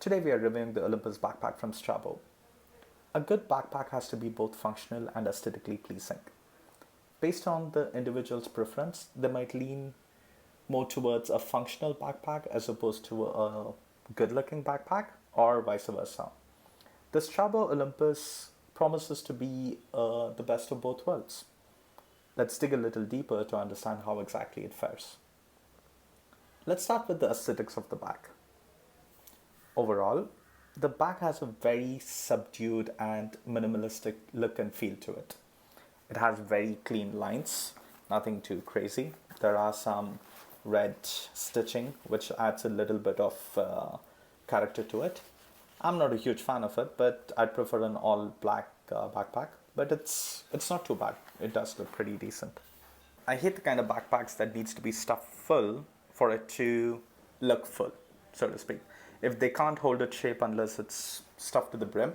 Today we are reviewing the Olympus backpack from Strabo. A good backpack has to be both functional and aesthetically pleasing. Based on the individual's preference, they might lean more towards a functional backpack as opposed to a good looking backpack, or vice versa. The Strabo Olympus promises to be the best of both worlds. Let's dig a little deeper to understand how exactly it fares. Let's start with the aesthetics of the bag. Overall, the bag has a very subdued and minimalistic look and feel to it. It has very clean lines, nothing too crazy. There are some red stitching, which adds a little bit of character to it. I'm not a huge fan of it, but I'd prefer an all black backpack. But it's not too bad. It does look pretty decent. I hate the kind of backpacks that needs to be stuffed full for it to look full, so to speak. If they can't hold its shape unless it's stuffed to the brim,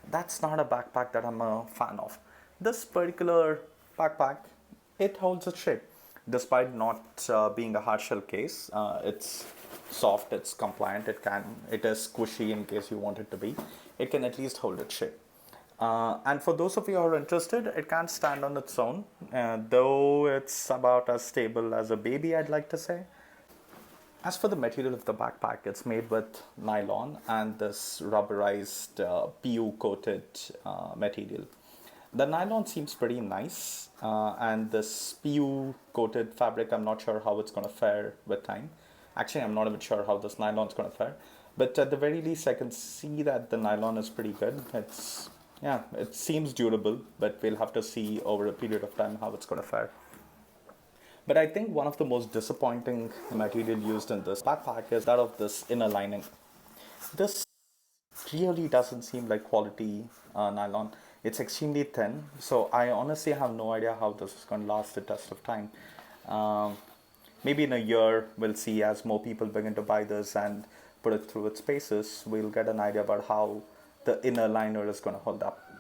that's not a backpack that I'm a fan of. This particular backpack, it holds its shape. Despite not being a hard shell case, it's soft, it's compliant, it is squishy in case you want it to be. It can at least hold its shape. And for those of you who are interested, it can stand on its own, though it's about as stable as a baby, I'd like to say. As for the material of the backpack, it's made with nylon and this rubberized PU coated material. The nylon seems pretty nice, and this PU coated fabric, I'm not sure how it's going to fare with time. Actually, I'm not even sure how this nylon is going to fare, but at the very least, I can see that the nylon is pretty good. It seems durable, but we'll have to see over a period of time how it's going to fare. But I think one of the most disappointing material used in this backpack is that of this inner lining. This really doesn't seem like quality nylon. It's extremely thin, so I honestly have no idea how this is going to last the test of time. Maybe in a year, we'll see as more people begin to buy this and put it through its paces, we'll get an idea about how the inner liner is going to hold up.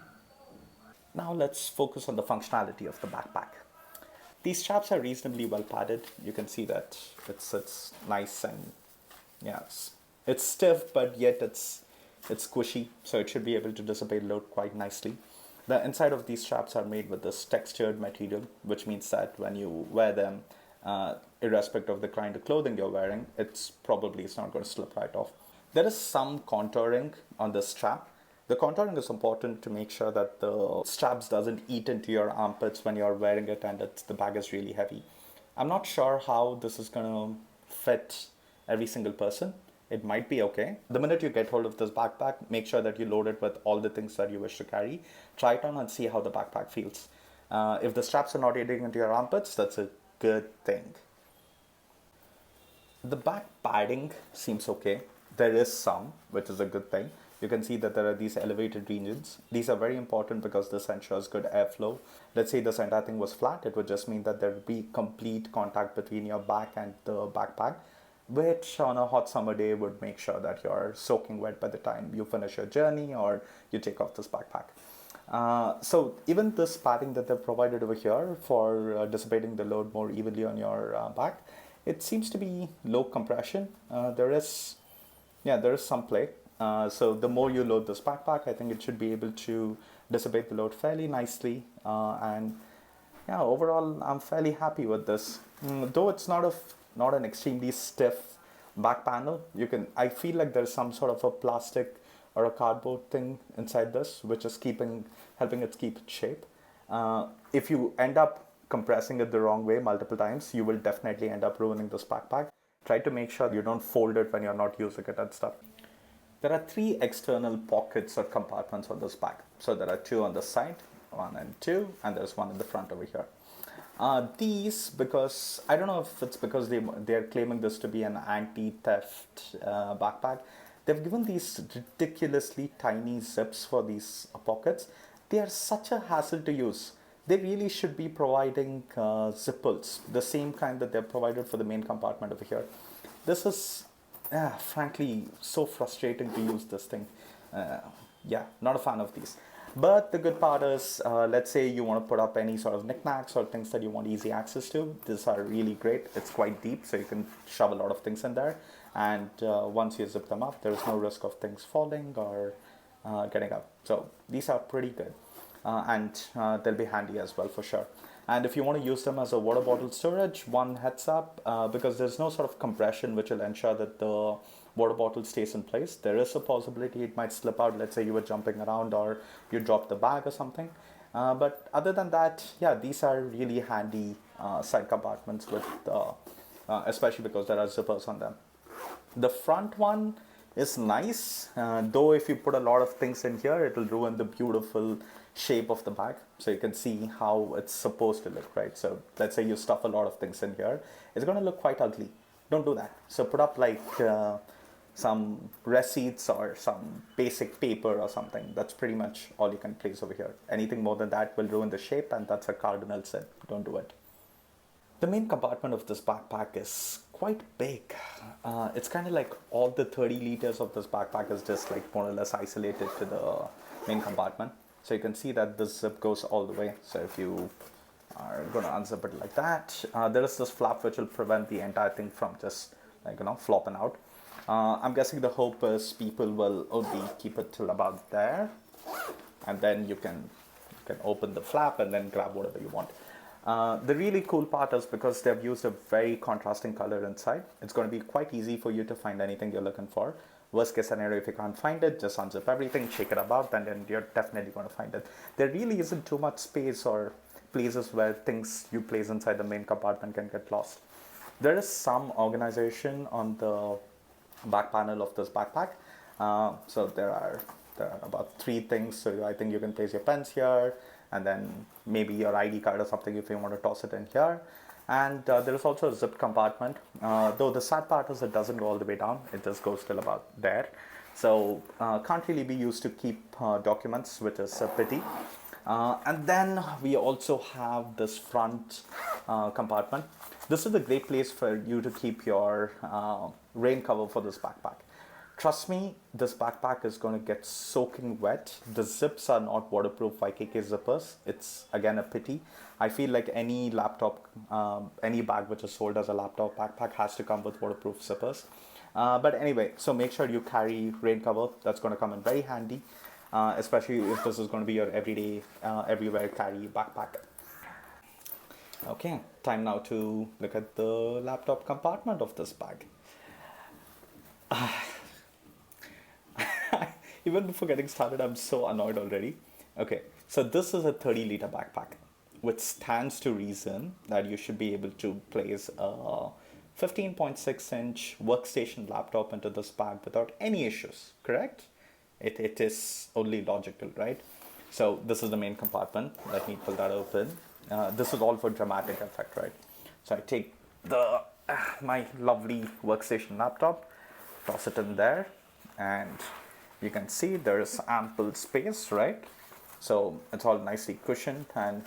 Now let's focus on the functionality of the backpack. These straps are reasonably well padded. You can see that it's nice and it's stiff, but yet it's squishy, so it should be able to dissipate load quite nicely. The inside of these straps are made with this textured material, which means that when you wear them, irrespective of the kind of clothing you're wearing, it's not going to slip right off. There is some contouring on the strap. The contouring is important to make sure that the straps doesn't eat into your armpits when you're wearing it and the bag is really heavy. I'm not sure how this is going to fit every single person. It might be okay. The minute you get hold of this backpack, make sure that you load it with all the things that you wish to carry. Try it on and see how the backpack feels. If the straps are not eating into your armpits, that's a good thing. The back padding seems okay. There is some, which is a good thing. You can see that there are these elevated regions. These are very important because this ensures good airflow. Let's say this entire thing was flat, it would just mean that there would be complete contact between your back and the backpack, which on a hot summer day would make sure that you're soaking wet by the time you finish your journey or you take off this backpack. So even this padding that they've provided over here for dissipating the load more evenly on your back, it seems to be low compression. There is some play. So the more you load this backpack, I think it should be able to dissipate the load fairly nicely. Overall, I'm fairly happy with this. Though it's not an extremely stiff back panel, I feel like there's some sort of a plastic or a cardboard thing inside this, which is helping it keep its shape. If you end up compressing it the wrong way multiple times, you will definitely end up ruining this backpack. Try to make sure you don't fold it when you're not using it and stuff. There are 3 external pockets or compartments on this bag. So there are 2 on the side, 1 and 2, and there's 1 in the front over here. Because I don't know if it's because they're claiming this to be an anti-theft backpack, they've given these ridiculously tiny zips for these pockets. They are such a hassle to use. They really should be providing zippers, the same kind that they're provided for the main compartment over here. This is frankly so frustrating to use this thing. Not a fan of these. But the good part is, let's say you want to put up any sort of knickknacks or things that you want easy access to. These are really great. It's quite deep, so you can shove a lot of things in there. And once you zip them up, there is no risk of things falling or getting out. So these are pretty good. And they'll be handy as well for sure. And if you want to use them as a water bottle storage, one heads up, because there's no sort of compression which will ensure that the water bottle stays in place. There is a possibility it might slip out. Let's say you were jumping around or you dropped the bag or something. But other than that, yeah, these are really handy side compartments with, especially because there are zippers on them. The front one is nice, though if you put a lot of things in here, it will ruin the beautiful shape of the bag. So you can see how it's supposed to look, right? So let's say you stuff a lot of things in here, it's going to look quite ugly. Don't do that. So put up like some receipts or some basic paper or something. That's pretty much all you can place over here. Anything more than that will ruin the shape, and that's a cardinal sin. Don't do it. The main compartment of this backpack is quite big. It's kind of like all the 30 liters of this backpack is just like more or less isolated to the main compartment. So you can see that this zip goes all the way. So if you are going to unzip it like that, there is this flap which will prevent the entire thing from just like, flopping out. I'm guessing the hope is people will only keep it till about there, and then you can open the flap and then grab whatever you want. The really cool part is because they've used a very contrasting color inside, it's going to be quite easy for you to find anything you're looking for. Worst case scenario, if you can't find it, just unzip everything, shake it about, and then you're definitely going to find it. There really isn't too much space or places where things you place inside the main compartment can get lost. There is some organization on the back panel of this backpack. So there are about 3 things. So I think you can place your pens here, and then maybe your ID card or something if you want to toss it in here. And there is also a zipped compartment. Though the sad part is it doesn't go all the way down. It just goes till about there. So can't really be used to keep documents, which is a pity. And then we also have this front compartment. This is a great place for you to keep your rain cover for this backpack. Trust me, this backpack is going to get soaking wet. The zips are not waterproof YKK zippers. It's again a pity. I feel like any laptop, any bag which is sold as a laptop backpack has to come with waterproof zippers. But anyway, so make sure you carry rain cover. That's going to come in very handy, especially if this is going to be your everyday, everywhere carry backpack. Okay, time now to look at the laptop compartment of this bag. Even before getting started, I'm so annoyed already. Okay, so this is a 30-liter backpack, which stands to reason that you should be able to place a 15.6-inch workstation laptop into this bag without any issues, correct? It is only logical, right? So this is the main compartment. Let me pull that open. This is all for dramatic effect, right? So I take my lovely workstation laptop, toss it in there, and you can see there is ample space, right? So it's all nicely cushioned, and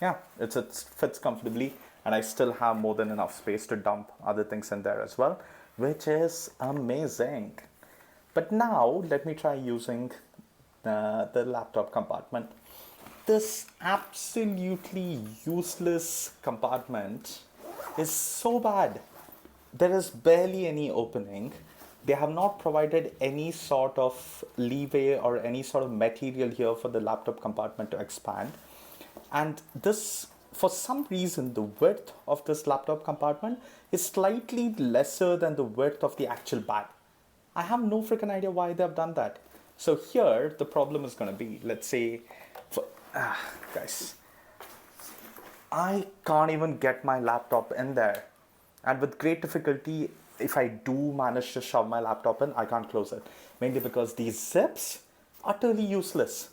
yeah, it fits comfortably, and I still have more than enough space to dump other things in there as well, which is amazing. But now let me try using the laptop compartment. This absolutely useless compartment is so bad. There is barely any opening. They have not provided any sort of leeway or any sort of material here for the laptop compartment to expand. And this, for some reason, the width of this laptop compartment is slightly lesser than the width of the actual bag. I have no freaking idea why they've done that. So here, the problem is going to be, let's say, guys, I can't even get my laptop in there. And with great difficulty, if I do manage to shove my laptop in, I can't close it. Mainly because these zips are utterly useless.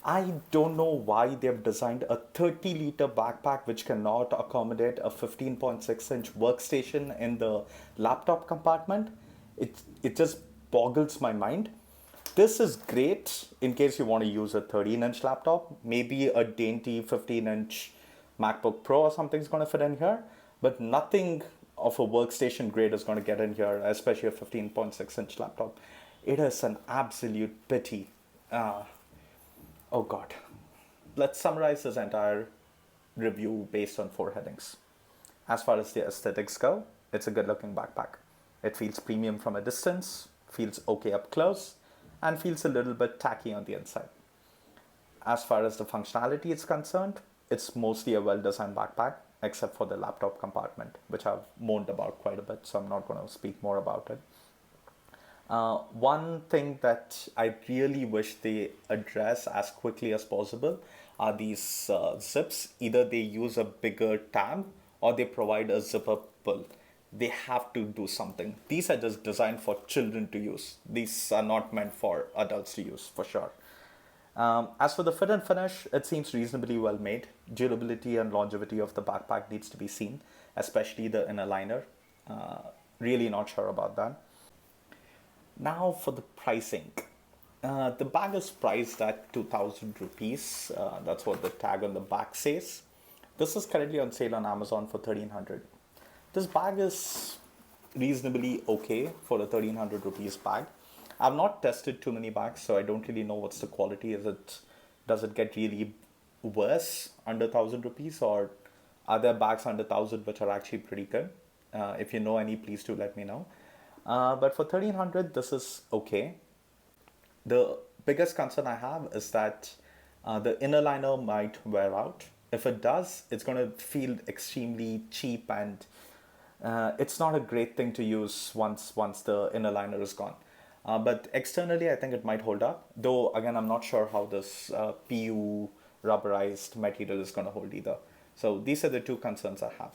I don't know why they've designed a 30-liter backpack which cannot accommodate a 15.6-inch workstation in the laptop compartment. It just boggles my mind. This is great in case you want to use a 13-inch laptop. Maybe a dainty 15-inch MacBook Pro or something is going to fit in here. But nothing of a workstation grade is going to get in here, especially a 15.6-inch laptop. It is an absolute pity. Oh God. Let's summarize this entire review based on 4 headings. As far as the aesthetics go, it's a good looking backpack. It feels premium from a distance, feels okay up close, and feels a little bit tacky on the inside. As far as the functionality is concerned, it's mostly a well-designed backpack, except for the laptop compartment, which I've moaned about quite a bit, so I'm not going to speak more about it. One thing that I really wish they address as quickly as possible are these zips. Either they use a bigger tab or they provide a zipper pull. They have to do something. These are just designed for children to use. These are not meant for adults to use, for sure. As for the fit and finish, it seems reasonably well made. Durability and longevity of the backpack needs to be seen, especially the inner liner. Really not sure about that. Now for the pricing. The bag is priced at 2000 rupees. That's what the tag on the back says. This is currently on sale on Amazon for 1300. This bag is reasonably okay for a 1300 rupees bag. I've not tested too many bags, so I don't really know what's the quality. Does it get really worse under 1000 rupees, or are there bags under 1000 which are actually pretty good? If you know any, please do let me know. But for 1300, this is okay. The biggest concern I have is that the inner liner might wear out. If it does, it's going to feel extremely cheap, and it's not a great thing to use once the inner liner is gone. But externally, I think it might hold up. Though, again, I'm not sure how this PU rubberized material is going to hold either. So these are the two concerns I have.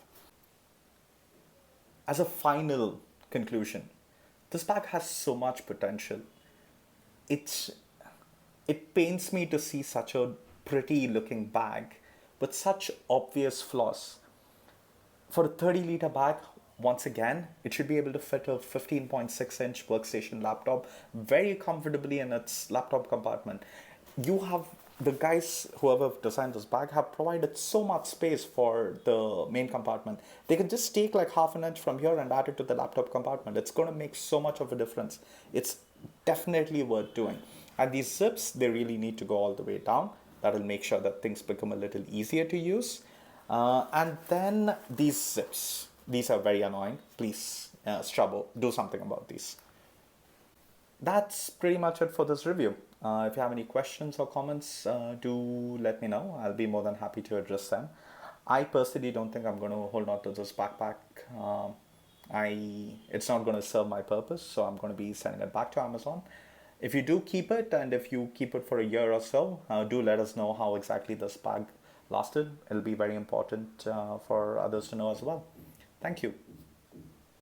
As a final conclusion, this bag has so much potential. It's it pains me to see such a pretty looking bag with such obvious flaws. For a 30-liter bag, once again, it should be able to fit a 15.6-inch workstation laptop very comfortably in its laptop compartment. You have the guys, whoever designed this bag, have provided so much space for the main compartment. They can just take like half an inch from here and add it to the laptop compartment. It's going to make so much of a difference. It's definitely worth doing. And these zips, they really need to go all the way down. That'll make sure that things become a little easier to use. And then these zips, these are very annoying. Please, Strabo, do something about these. That's pretty much it for this review. If you have any questions or comments, do let me know. I'll be more than happy to address them. I personally don't think I'm going to hold on to this backpack. It's not going to serve my purpose, so I'm going to be sending it back to Amazon. If you do keep it, and if you keep it for a year or so, do let us know how exactly this bag lasted. It'll be very important for others to know as well. Thank you.